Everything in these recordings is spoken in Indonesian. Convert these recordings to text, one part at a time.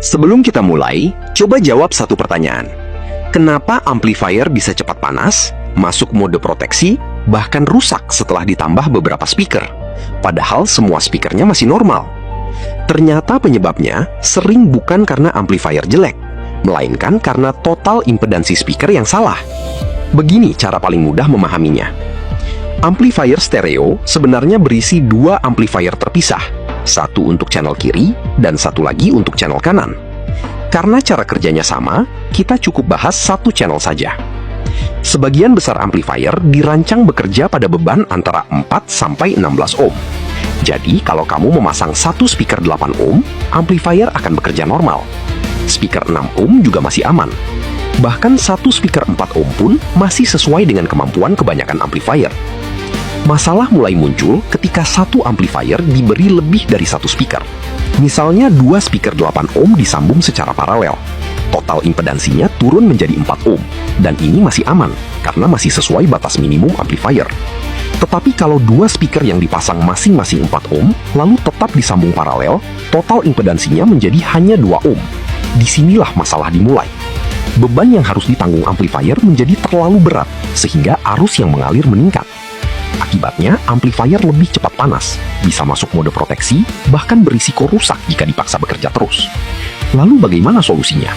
Sebelum kita mulai, coba jawab satu pertanyaan. Kenapa amplifier bisa cepat panas, masuk mode proteksi, bahkan rusak setelah ditambah beberapa speaker? Padahal semua speakernya masih normal. Ternyata penyebabnya sering bukan karena amplifier jelek, melainkan karena total impedansi speaker yang salah. Begini cara paling mudah memahaminya. Amplifier stereo sebenarnya berisi dua amplifier terpisah, satu untuk channel kiri dan satu lagi untuk channel kanan. Karena cara kerjanya sama, kita cukup bahas satu channel saja. Sebagian besar amplifier dirancang bekerja pada beban antara 4-16 ohm. Jadi, kalau kamu memasang satu speaker 8 ohm, amplifier akan bekerja normal. Speaker 6 ohm juga masih aman. Bahkan satu speaker 4 ohm pun masih sesuai dengan kemampuan kebanyakan amplifier. Masalah mulai muncul ketika satu amplifier diberi lebih dari satu speaker. Misalnya dua speaker 8 ohm disambung secara paralel. Total impedansinya turun menjadi 4 ohm, dan ini masih aman karena masih sesuai batas minimum amplifier. Tetapi kalau dua speaker yang dipasang masing-masing 4 ohm, lalu tetap disambung paralel, total impedansinya menjadi hanya 2 ohm. Disinilah masalah dimulai. Beban yang harus ditanggung amplifier menjadi terlalu berat, sehingga arus yang mengalir meningkat. Akibatnya, amplifier lebih cepat panas, bisa masuk mode proteksi, bahkan berisiko rusak jika dipaksa bekerja terus. Lalu bagaimana solusinya?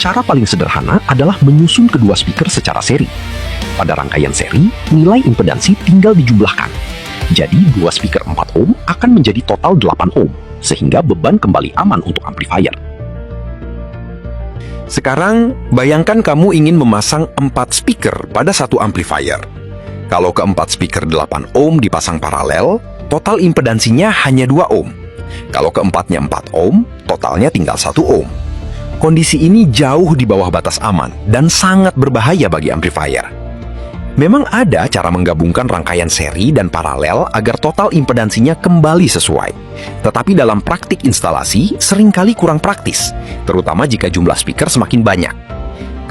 Cara paling sederhana adalah menyusun kedua speaker secara seri. Pada rangkaian seri, nilai impedansi tinggal dijumlahkan. Jadi, dua speaker 4 ohm akan menjadi total 8 ohm, sehingga beban kembali aman untuk amplifier. Sekarang, bayangkan kamu ingin memasang 4 speaker pada satu amplifier. Kalau keempat speaker 8 ohm dipasang paralel, total impedansinya hanya 2 ohm. Kalau keempatnya 4 ohm, totalnya tinggal 1 ohm. Kondisi ini jauh di bawah batas aman dan sangat berbahaya bagi amplifier. Memang ada cara menggabungkan rangkaian seri dan paralel agar total impedansinya kembali sesuai. Tetapi dalam praktik instalasi, seringkali kurang praktis, terutama jika jumlah speaker semakin banyak.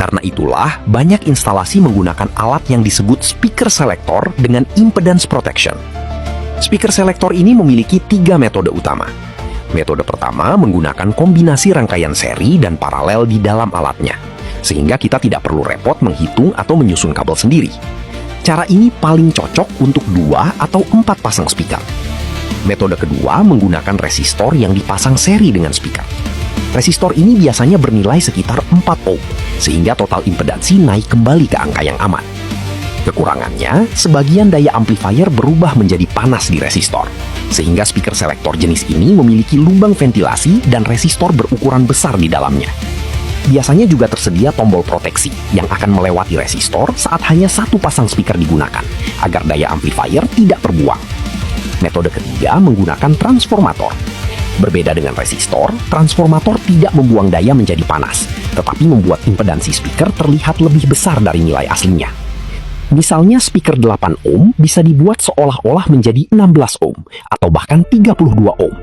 Karena itulah, banyak instalasi menggunakan alat yang disebut speaker selector dengan impedance protection. Speaker selector ini memiliki 3 metode utama. Metode pertama menggunakan kombinasi rangkaian seri dan paralel di dalam alatnya, sehingga kita tidak perlu repot menghitung atau menyusun kabel sendiri. Cara ini paling cocok untuk 2 atau 4 pasang speaker. Metode kedua menggunakan resistor yang dipasang seri dengan speaker. Resistor ini biasanya bernilai sekitar 4 ohm, sehingga total impedansi naik kembali ke angka yang aman. Kekurangannya, sebagian daya amplifier berubah menjadi panas di resistor, sehingga speaker selektor jenis ini memiliki lubang ventilasi dan resistor berukuran besar di dalamnya. Biasanya juga tersedia tombol proteksi yang akan melewati resistor saat hanya satu pasang speaker digunakan, agar daya amplifier tidak terbuang. Metode ketiga menggunakan transformator. Berbeda dengan resistor, transformator tidak membuang daya menjadi panas, tetapi membuat impedansi speaker terlihat lebih besar dari nilai aslinya. Misalnya speaker 8 ohm bisa dibuat seolah-olah menjadi 16 ohm, atau bahkan 32 ohm.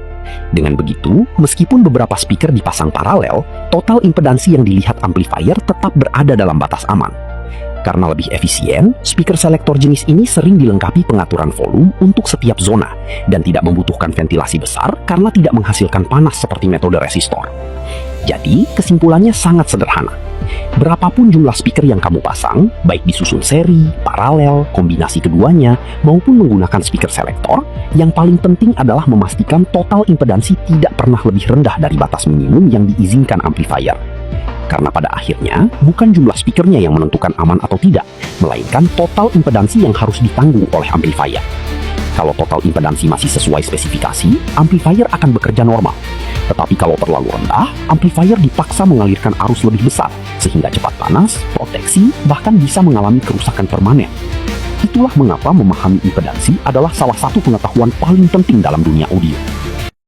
Dengan begitu, meskipun beberapa speaker dipasang paralel, total impedansi yang dilihat amplifier tetap berada dalam batas aman. Karena lebih efisien, speaker selektor jenis ini sering dilengkapi pengaturan volume untuk setiap zona dan tidak membutuhkan ventilasi besar karena tidak menghasilkan panas seperti metode resistor. Jadi, kesimpulannya sangat sederhana. Berapapun jumlah speaker yang kamu pasang, baik disusun seri, paralel, kombinasi keduanya, maupun menggunakan speaker selektor, yang paling penting adalah memastikan total impedansi tidak pernah lebih rendah dari batas minimum yang diizinkan amplifier. Karena pada akhirnya, bukan jumlah speakernya yang menentukan aman atau tidak, melainkan total impedansi yang harus ditanggung oleh amplifier. Kalau total impedansi masih sesuai spesifikasi, amplifier akan bekerja normal. Tetapi kalau terlalu rendah, amplifier dipaksa mengalirkan arus lebih besar, sehingga cepat panas, proteksi, bahkan bisa mengalami kerusakan permanen. Itulah mengapa memahami impedansi adalah salah satu pengetahuan paling penting dalam dunia audio.